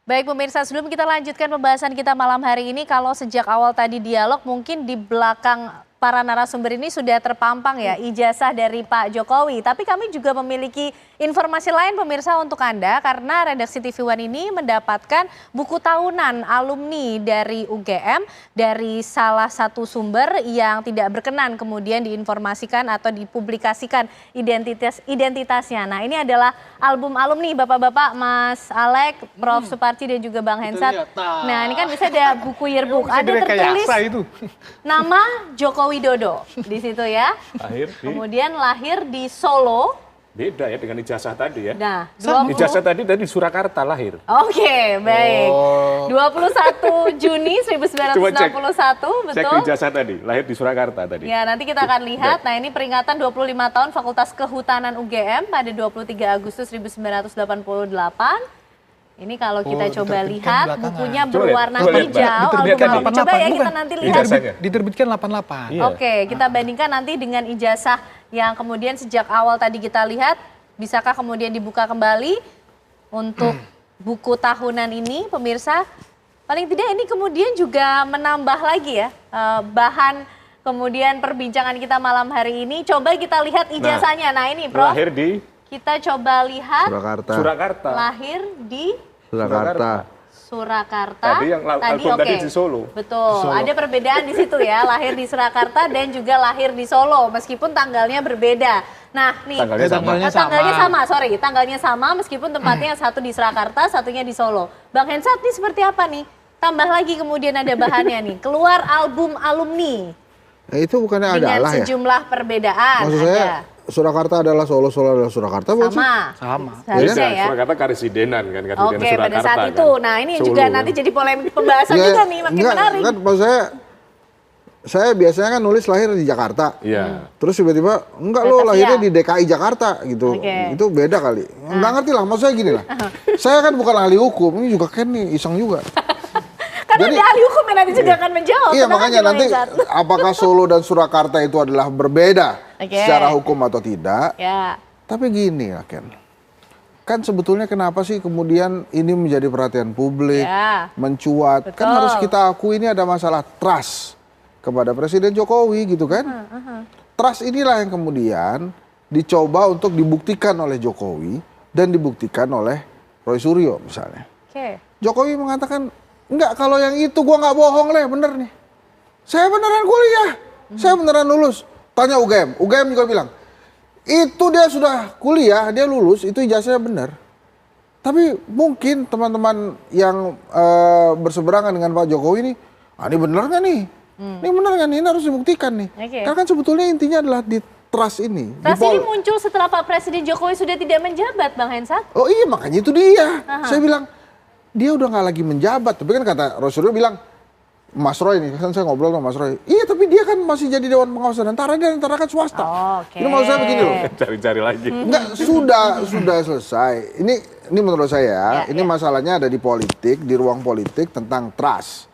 Baik pemirsa, sebelum kita lanjutkan pembahasan kita malam hari ini, kalau sejak awal tadi dialog mungkin di belakang para narasumber ini sudah terpampang ya ijazah dari Pak Jokowi. Tapi kami juga memiliki informasi lain pemirsa untuk Anda karena redaksi TV One ini mendapatkan buku tahunan alumni dari UGM dari salah satu sumber yang tidak berkenan kemudian diinformasikan atau dipublikasikan identitasnya. Nah, ini adalah album alumni Bapak-bapak, Mas Alek, Prof Suparji dan juga Bang Hensat. Nah, ini kan bisa ada buku yearbook, ada tertulis nama Joko Widodo di situ ya. Kemudian lahir di Solo. Beda ya dengan ijazah tadi ya. Nah, ijazah tadi dari Surakarta lahir. Oke, baik. 21 Juni 1961, betul? Cek ijazah tadi, lahir di Surakarta tadi. Ya, nanti kita akan lihat. Nah, ini peringatan 25 tahun Fakultas Kehutanan UGM pada 23 Agustus 1988. Ini kalau kita coba lihat bukunya berwarna hijau, coba ya kita nanti lihat. Diterbitkan 88. Iya. Oke, kita bandingkan nanti dengan ijazah yang kemudian sejak awal tadi kita lihat. Bisakah kemudian dibuka kembali untuk buku tahunan ini, pemirsa? Paling tidak ini kemudian juga menambah lagi ya bahan kemudian perbincangan kita malam hari ini. Coba kita lihat ijazahnya. Nah ini Prof. Lahir di? Kita coba lihat. Surakarta. Lahir di? Surakarta. Tadi yang album tadi di Solo. Betul, ada perbedaan di situ ya, lahir di Surakarta dan juga lahir di Solo, meskipun tanggalnya berbeda. Nah, nih, tanggalnya sama meskipun tempatnya satu di Surakarta, satunya di Solo. Bang Hensat, nih seperti apa nih? Tambah lagi kemudian ada bahannya nih, keluar album alumni. Nah, itu bukannya dengan adalah ya? Dengan sejumlah perbedaan. Maksud saya, Surakarta adalah Solo, Solo adalah Surakarta. Sama. Seharusnya ya. Surakarta karesidenan kan. Oke, pada saat itu. Nah, ini Solo, juga nanti jadi polemik pembahasan juga nih, makin menarik. Kan maksud saya biasanya kan nulis lahir di Jakarta. Iya. Terus tiba-tiba, enggak lo lahirnya di DKI Jakarta gitu. Itu beda kali. Enggak ngerti lah, maksud saya gini lah. Saya kan bukan ahli hukum, ini juga Ken nih, iseng juga. Karena ada ahli hukum yang nanti juga akan menjawab. Iya, makanya nanti apakah Solo dan Surakarta itu adalah berbeda secara hukum atau tidak. Ya. Tapi gini ya Ken, kan sebetulnya kenapa sih kemudian ini menjadi perhatian publik, mencuat. Kan harus kita akui ini ada masalah trust kepada Presiden Jokowi gitu kan. Trust inilah yang kemudian dicoba untuk dibuktikan oleh Jokowi dan dibuktikan oleh Roy Suryo misalnya. Jokowi mengatakan, enggak, kalau yang itu gua nggak bohong lah, bener nih. Saya beneran kuliah, saya beneran lulus. Tanya UGM, UGM juga bilang, itu dia sudah kuliah, dia lulus, itu ijazahnya benar. Tapi mungkin teman-teman yang berseberangan dengan Pak Jokowi ini, ini bener nggak nih? Ini bener nggak nih? Ini harus dibuktikan nih. Karena kan sebetulnya intinya adalah di trust ini. Trust ini muncul setelah Pak Presiden Jokowi sudah tidak menjabat, Bang Hensat. Oh iya, makanya itu dia. Saya bilang, dia udah nggak lagi menjabat. Tapi kan kata Rosuryo bilang, Mas Roy nih, kan saya ngobrol sama Mas Roy. Iya, tapi dia kan masih jadi Dewan Pengawas dan antara kan swasta. Ini maksud saya begini loh. Cari-cari lagi. Enggak, sudah selesai. Ini menurut saya, ini masalahnya ada di politik, di ruang politik tentang trust.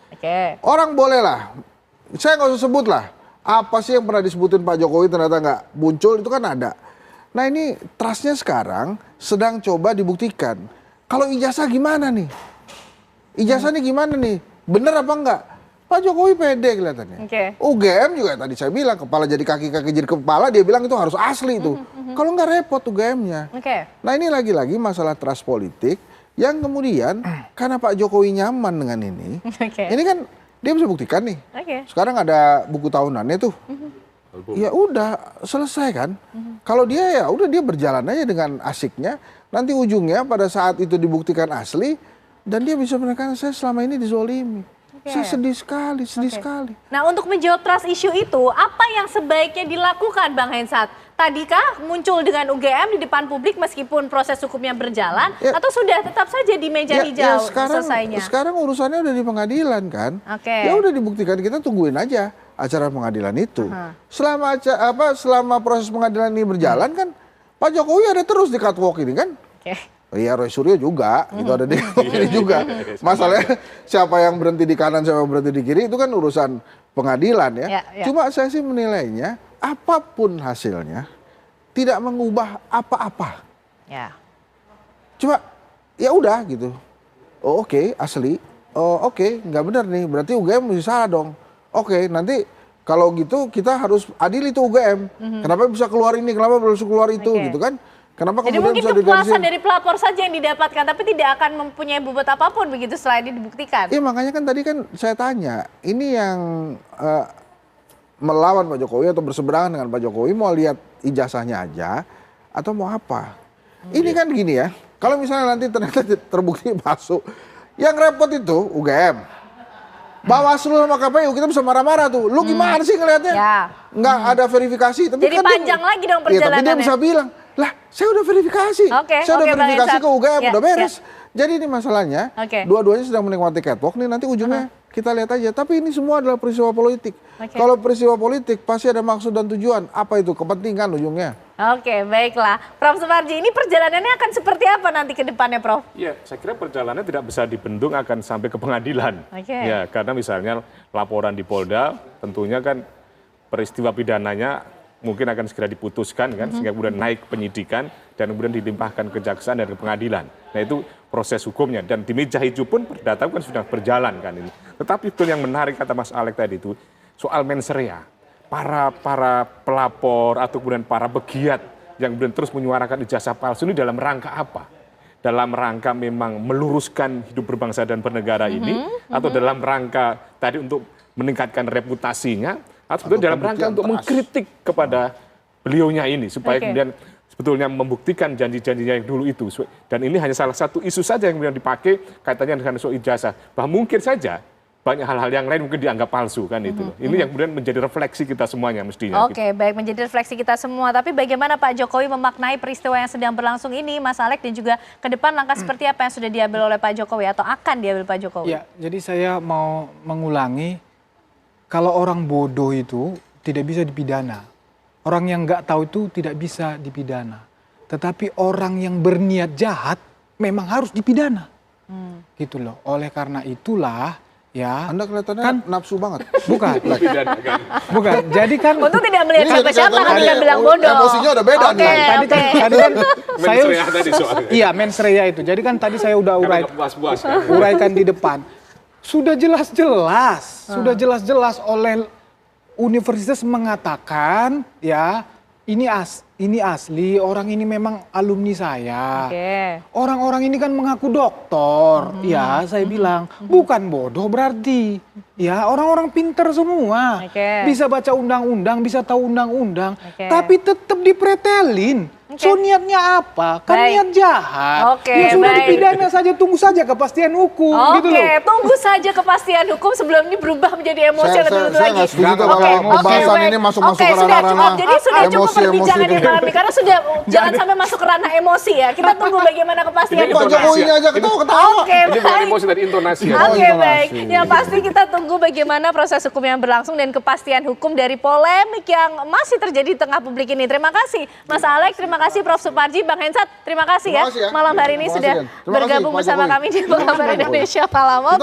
Orang boleh lah, saya nggak usah sebut lah. Apa sih yang pernah disebutin Pak Jokowi ternyata nggak muncul, itu kan ada. Nah ini trustnya sekarang sedang coba dibuktikan. Kalau ijazah gimana nih? Ijazahnya gimana nih? Bener apa enggak? Pak Jokowi pede kelihatannya. UGM juga tadi saya bilang, kepala jadi kaki jadi kepala, dia bilang itu harus asli itu. Kalau enggak repot UGM-nya. Nah ini lagi-lagi masalah trust politik yang kemudian karena Pak Jokowi nyaman dengan ini. Ini kan dia bisa buktikan nih. Sekarang ada buku tahunannya tuh. Ya udah selesai kan. Kalau dia ya udah dia berjalan aja dengan asiknya. Nanti ujungnya pada saat itu dibuktikan asli dan dia bisa menekan, saya selama ini dizolimi. Saya sedih sekali. Nah untuk menjawab trust issue itu, apa yang sebaiknya dilakukan Bang Hensat? Tadikah muncul dengan UGM di depan publik meskipun proses hukumnya berjalan, atau sudah tetap saja di meja hijau selesainya? Sekarang urusannya udah di pengadilan kan. Ya udah dibuktikan, kita tungguin aja acara pengadilan itu. Selama proses pengadilan ini berjalan kan, Pak Jokowi ada terus di catwalk ini kan. Iya, Roy Suryo juga, itu ada di ini juga. Masalahnya siapa yang berhenti di kanan, siapa yang berhenti di kiri, itu kan urusan pengadilan ya. Cuma saya sih menilainya, apapun hasilnya, tidak mengubah apa-apa. Cuma ya udah gitu. Oh oke, asli. Oh oke, nggak benar nih. Berarti UGM mesti salah dong. Oke, nanti kalau gitu kita harus adil itu UGM. Kenapa bisa keluar ini? Kenapa bisa keluar itu? Gitu kan? Kenapa Jadi kemudian mungkin bisa kepuasan dari pelapor saja yang didapatkan, tapi tidak akan mempunyai bobot apapun begitu setelah ini dibuktikan. Iya makanya kan tadi kan saya tanya, ini yang melawan Pak Jokowi atau berseberangan dengan Pak Jokowi mau lihat ijazahnya aja atau mau apa? Ini kan gini ya, kalau misalnya nanti ternyata terbukti masuk, yang repot itu UGM. Bawaslu sama KPU kita bisa marah-marah tuh. Lu gimana sih ngelihatnya? Ya. Nggak ada verifikasi. Tapi Jadi kan panjang lagi dong iya, tapi dia perjalanannya. bisa bilang, lah saya udah verifikasi. Saya udah Bang verifikasi Hensat. ke UGM, Ya, udah beres. Jadi ini masalahnya, dua-duanya sedang menikmati catwalk nih nanti ujungnya kita lihat aja. Tapi ini semua adalah peristiwa politik. Kalau peristiwa politik pasti ada maksud dan tujuan. Apa itu? Kepentingan ujungnya. Oke, baiklah. Prof. Suparji, ini perjalanannya akan seperti apa nanti ke depannya, Prof? Iya, saya kira perjalanannya tidak bisa dibendung akan sampai ke pengadilan. Ya, karena misalnya laporan di Polda, tentunya kan peristiwa pidananya mungkin akan segera diputuskan kan, sehingga kemudian naik penyidikan dan kemudian dilimpahkan ke kejaksaan dan ke pengadilan. Nah itu proses hukumnya dan di meja hijau pun perdata kan sudah berjalan kan ini. Tetapi itu yang menarik kata Mas Alex tadi itu soal mens rea. Para pelapor atau kemudian para pegiat yang kemudian terus menyuarakan ijazah palsu ini dalam rangka apa? Dalam rangka memang meluruskan hidup berbangsa dan bernegara ini atau dalam rangka tadi untuk meningkatkan reputasinya atau dalam rangka untuk mengkritik kepada beliaunya ini supaya kemudian sebetulnya membuktikan janji-janjinya yang dulu itu. Dan ini hanya salah satu isu saja yang kemudian dipakai kaitannya dengan soal ijazah. Bahwa mungkin saja banyak hal-hal yang lain mungkin dianggap palsu kan itu. Ini yang kemudian menjadi refleksi kita semuanya mestinya. Oke, baik, menjadi refleksi kita semua. Tapi bagaimana Pak Jokowi memaknai peristiwa yang sedang berlangsung ini, Mas Alex, dan juga ke depan langkah seperti apa yang sudah diambil oleh Pak Jokowi atau akan diambil Pak Jokowi? Ya, jadi saya mau mengulangi, kalau orang bodoh itu tidak bisa dipidana. Orang yang nggak tahu itu tidak bisa dipidana. Tetapi orang yang berniat jahat memang harus dipidana. Gitu loh. Oleh karena itulah ya. Anda kelihatannya kan nafsu banget. Bukan. Bukan. Jadi kan untuk tidak melihat siapa-siapa kan tidak bilang bodoh. Emosinya udah beda nih. Tadi kan saya tadi soalnya. Iya, mens rea itu. Jadi kan tadi saya udah uraikan di depan. Sudah jelas-jelas, oleh universitas mengatakan ya ini asli, orang ini memang alumni saya. Orang-orang ini kan mengaku doktor, ya saya bilang bukan bodoh berarti. Ya orang-orang pinter semua, bisa baca undang-undang, bisa tahu undang-undang, tapi tetap dipretelin. So niatnya apa? Kan niat jahat. Ya sudah dipidana saja, tunggu saja kepastian hukum. Gitu loh. Tunggu saja kepastian hukum sebelum ini berubah menjadi emosi lebih lagi. Saya nggak setuju kalau pembahasan ini masuk-masuk ke ranah-ranah jadi sudah cukup perbincangan yang malam ini karena sudah jangan sampai masuk ke ranah emosi ya. Kita tunggu bagaimana kepastian hukum. Pak Jokowi aja ketawa-ketawa. Ini bukan emosi dari intonasi. Oke, baik. Yang pasti kita tunggu bagaimana proses hukum yang berlangsung dan kepastian hukum dari polemik yang masih terjadi di tengah publik ini. Terima kasih Mas Alex, terima kasih Prof. Suparji, Bang Hensat, terima kasih ya malam hari ini sudah bergabung bersama kami di Kabar Indonesia Malam. Oke.